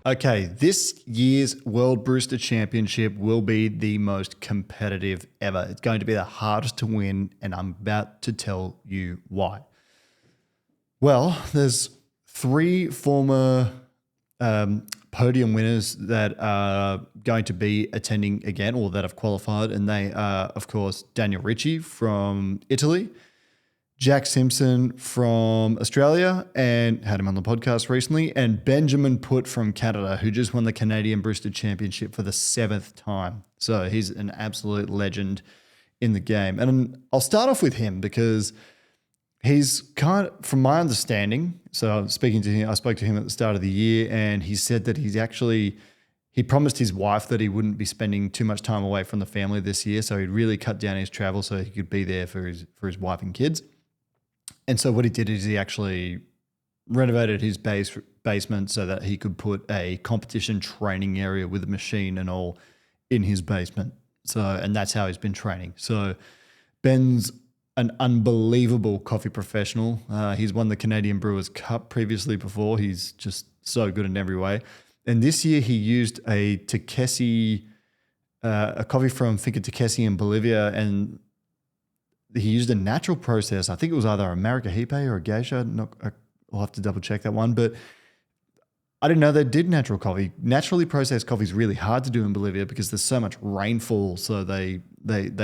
Okay, this year's World Barista Championship will be the most competitive ever. It's going to be the hardest to win, and I'm about to tell you why. Well, there's three former podium winners that are going to be attending again, or that have qualified, and they are, of course, Daniel Ricci from Italy, Jack Simpson from Australia, and had him on the podcast recently, and Benjamin Putt from Canada, who just won the Canadian Barista Championship for the 7th time. So he's an absolute legend in the game. And I'll start off with him because he's kind of, from my understanding, so speaking to him, I spoke to him at the start of the year, and he said that he promised his wife that he wouldn't be spending too much time away from the family this year. So he'd really cut down his travel so he could be there for his wife and kids. And so what he did is he actually renovated his basement so that he could put a competition training area with a machine and all in his basement. So, and that's how he's been training. So Ben's an unbelievable coffee professional. He's won the Canadian Brewers Cup previously before. He's just so good in every way. And this year he used a Takesi, a coffee from Finca Takesi in Bolivia, and he used a natural process. I think it was either a Maracaipe or a Geisha. I'll have to double check that one. But I didn't know they did natural coffee. Naturally processed coffee is really hard to do in Bolivia because there's so much rainfall. So they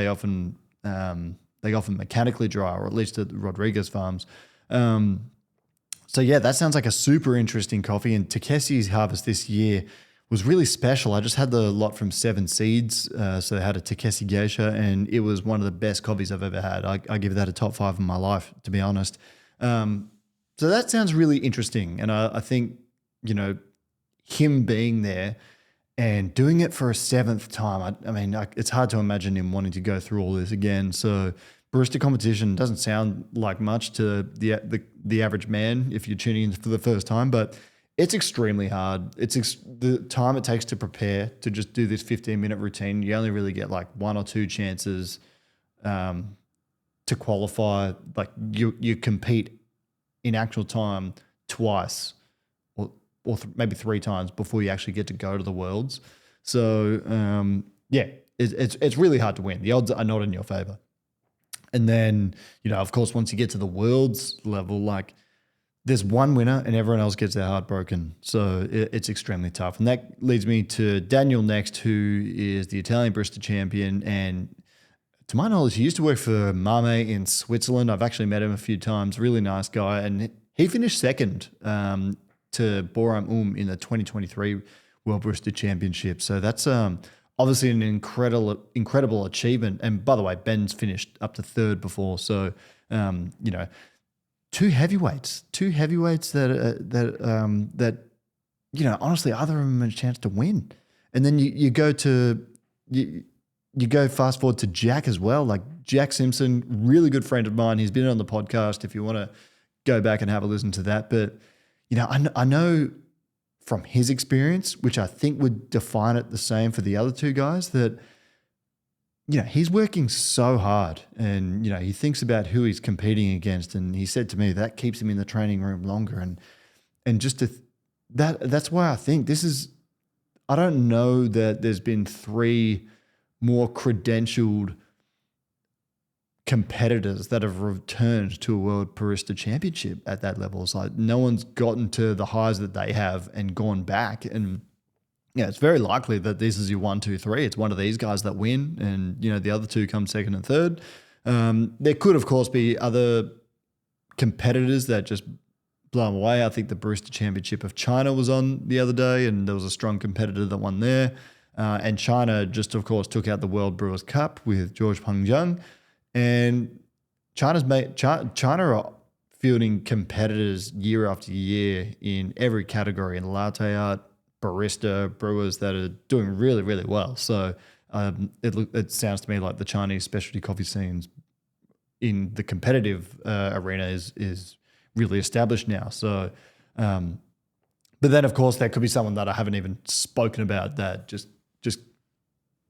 often mechanically dry, or at least at the Rodriguez farms. So yeah, that sounds like a super interesting coffee. And Takesi's harvest this year was really special. I just had the lot from Seven Seeds. So they had a Takesi Geisha, and it was one of the best coffees I've ever had. I give that a top 5 in my life, to be honest. So that sounds really interesting. And I think, him being there and doing it for a 7th time, I mean, it's hard to imagine him wanting to go through all this again. So barista competition doesn't sound like much to the average man if you're tuning in for the first time, but it's extremely hard. The time it takes to prepare to just do this 15-minute routine. You only really get like 1 or 2 chances to qualify. Like you compete in actual time twice or maybe 3 times before you actually get to go to the Worlds. So it's really hard to win. The odds are not in your favor. And then, of course, once you get to the Worlds level, like, there's one winner and everyone else gets their heart broken. So it's extremely tough. And that leads me to Daniel next, who is the Italian Barista champion. And to my knowledge, he used to work for Mame in Switzerland. I've actually met him a few times. Really nice guy. And he finished second to Boram in the 2023 World Barista Championship. So that's obviously an incredible achievement. And by the way, Ben's finished up to 3rd before. So, two heavyweights that honestly, either of them had a chance to win. And then you go fast forward to Jack as well. Like Jack Simpson, really good friend of mine. He's been on the podcast if you want to go back and have a listen to that. But, I know from his experience, which I think would define it the same for the other 2 guys, that he's working so hard, and, he thinks about who he's competing against. And he said to me that keeps him in the training room longer. And just that's why I think I don't know that there's been 3 more credentialed competitors that have returned to a World Barista Championship at that level. It's like no one's gotten to the highs that they have and gone back. And it's very likely that this is your 1, 2, 3. It's one of these guys that win, and the other 2 come 2nd and 3rd. There could, of course, be other competitors that just blow them away. I think the Barista Championship of China was on the other day, and there was a strong competitor that won there. And China just, of course, took out the World Brewers Cup with George Pengjiang. And China are fielding competitors year after year in every category, in latte art, barista, brewers that are doing really, really well. So it sounds to me like the Chinese specialty coffee scenes in the competitive arena is really established now. So, but then of course there could be someone that I haven't even spoken about that just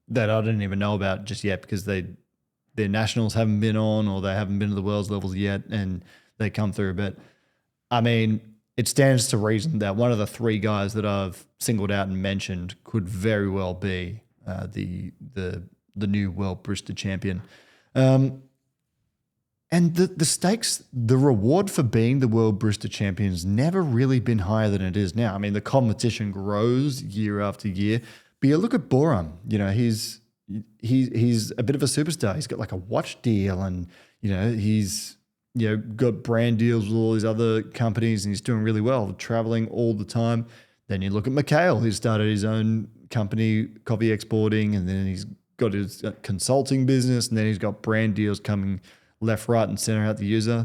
that I didn't even know about just yet because their nationals haven't been on, or they haven't been to the world's levels yet, and they come through. But I mean, it stands to reason that one of the three guys that I've singled out and mentioned could very well be the new World Barista Champion. And the stakes, the reward for being the World Barista Champion has never really been higher than it is now. I mean, the competition grows year after year. But you look at Borum, he's a bit of a superstar. He's got like a watch deal, and he's got brand deals with all these other companies, and he's doing really well, traveling all the time. Then you look at Mikhail, who started his own company, coffee exporting, and then he's got his consulting business, and then he's got brand deals coming left, right, and center out the user.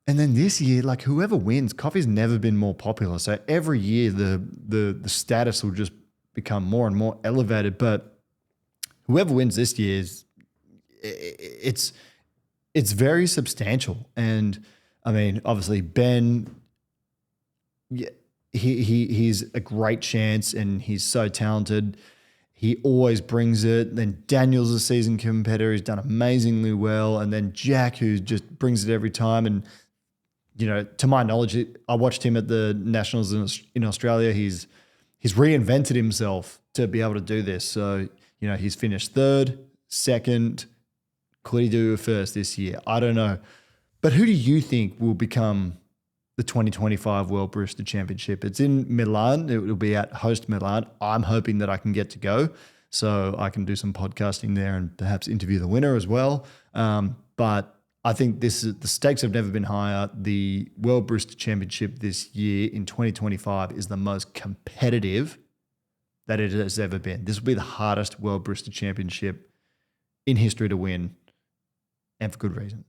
And then this year, like whoever wins, coffee's never been more popular. So every year the status will just become more and more elevated. But whoever wins this year it's very substantial. And I mean, obviously Ben, he's a great chance, and he's so talented. He always brings it. Then Daniel's a seasoned competitor. He's done amazingly well. And then Jack, who just brings it every time. And, to my knowledge, I watched him at the Nationals in Australia. He's reinvented himself to be able to do this. So, he's finished third, second. Could he do a first this year? I don't know. But who do you think will become the 2025 World Barista Championship? It's in Milan. It will be at host Milan. I'm hoping that I can get to go so I can do some podcasting there and perhaps interview the winner as well. But I think the stakes have never been higher. The World Barista Championship this year in 2025 is the most competitive that it has ever been. This will be the hardest World Barista Championship in history to win, and for good reason.